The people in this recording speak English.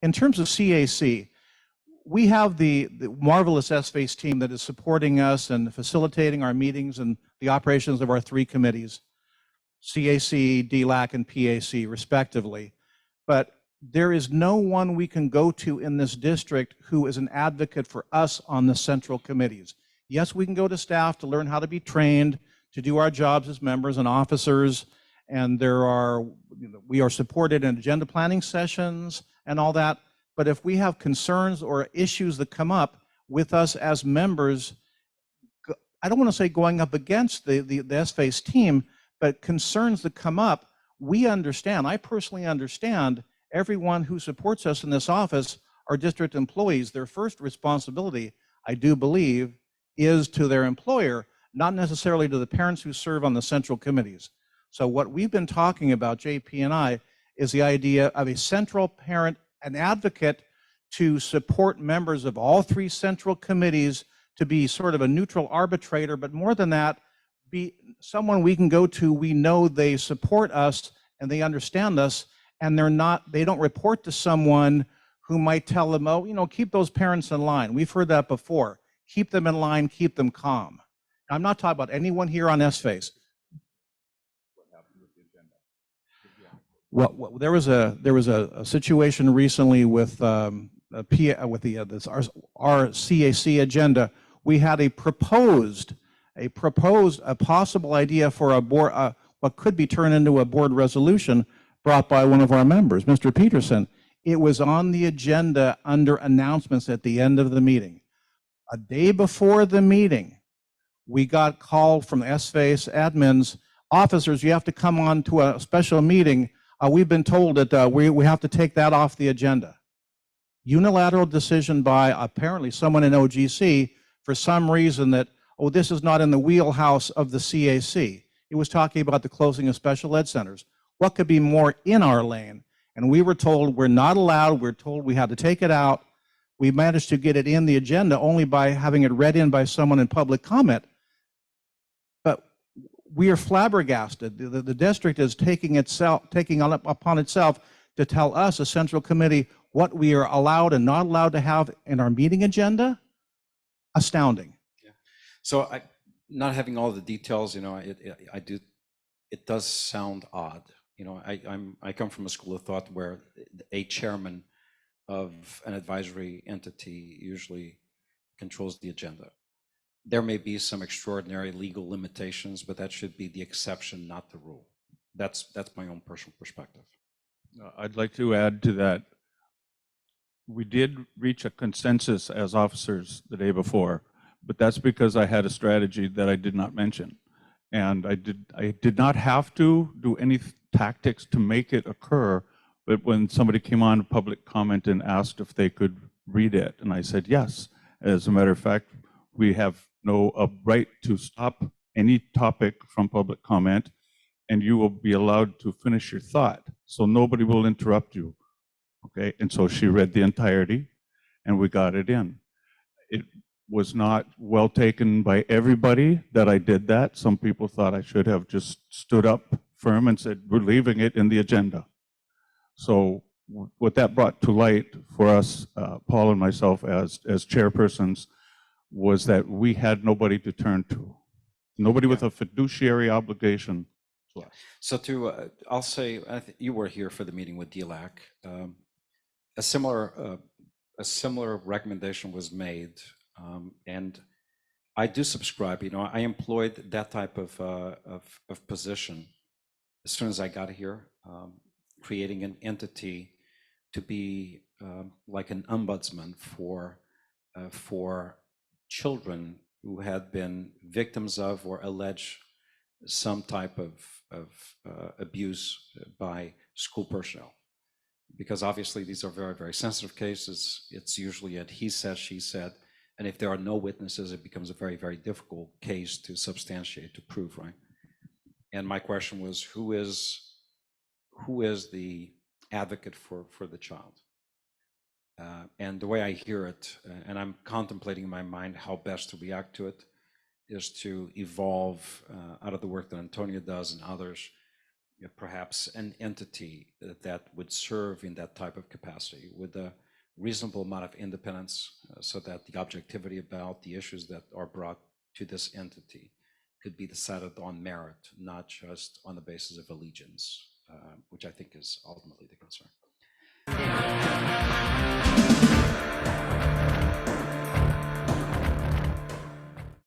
In terms of CAC, we have the marvelous SFACE team that is supporting us and facilitating our meetings and the operations of our 3 committees, CAC, DLAC, and PAC, respectively. But there is no one we can go to in this district who is an advocate for us on the central committees. Yes, we can go to staff to learn how to be trained, to do our jobs as members and officers, and we are supported in agenda planning sessions and all that. But if we have concerns or issues that come up with us as members, I don't want to say going up against the SFACE team, but concerns that come up, we understand, I personally understand, everyone who supports us in this office are district employees. Their first responsibility, I do believe, is to their employer, not necessarily to the parents who serve on the central committees. So what we've been talking about, JP and I, is the idea of a central parent, an advocate to support members of all 3 central committees, to be sort of a neutral arbitrator, but more than that, be someone we can go to, we know they support us and they understand us, and they don't report to someone who might tell them, oh, you know, keep those parents in line. We've heard that before. Keep them in line, keep them calm. I'm not talking about anyone here on SFACE. Well, there was a situation recently with our CAC agenda. We had a possible idea for a board, what could be turned into a board resolution brought by one of our members, Mr. Peterson. It was on the agenda under announcements at the end of the meeting. A day before the meeting, we got called from SFACE admins, officers, you have to come on to a special meeting. We've been told that we have to take that off the agenda. Unilateral decision by apparently someone in OGC for some reason that, oh, this is not in the wheelhouse of the CAC. It was talking about the closing of special ed centers. What could be more in our lane? And we were told we're not allowed. We're told we had to take it out. We managed to get it in the agenda only by having it read in by someone in public comment. But we are flabbergasted. The district is taking upon itself to tell us, a central committee, what we are allowed and not allowed to have in our meeting agenda. Astounding. Yeah. So not having all the details, you know, it does sound odd. You know, I come from a school of thought where a chairman of an advisory entity usually controls the agenda. There may be some extraordinary legal limitations, but that should be the exception, not the rule. That's my own personal perspective. I'd like to add to that. We did reach a consensus as officers the day before, but that's because I had a strategy that I did not mention. And I did not have to do any tactics to make it occur, but when somebody came on public comment and asked if they could read it, and I said yes. As a matter of fact, we have no right to stop any topic from public comment, and you will be allowed to finish your thought, so nobody will interrupt you. Okay, and so she read the entirety, and we got it in. It was not well taken by everybody that I did that. Some people thought I should have just stood up firm and said, we're leaving it in the agenda. So what that brought to light for us, Paul and myself as chairpersons, was that we had nobody to turn to. Nobody with a fiduciary obligation to us. So I'll say, you were here for the meeting with DLAC. A similar recommendation was made, and I do subscribe. You know, I employed that type of position as soon as I got here, creating an entity to be like an ombudsman for children who had been victims of or allege some type of abuse by school personnel. Because obviously these are very, very sensitive cases. It's usually a he said, she said, and if there are no witnesses, it becomes a very, very difficult case to substantiate, to prove, right? And my question was, who is the advocate for the child? And the way I hear it, and I'm contemplating in my mind how best to react to it, is to evolve out of the work that Antonia does and others, perhaps an entity that would serve in that type of capacity with a reasonable amount of independence, so that the objectivity about the issues that are brought to this entity could be decided on merit, not just on the basis of allegiance, which I think is ultimately the concern.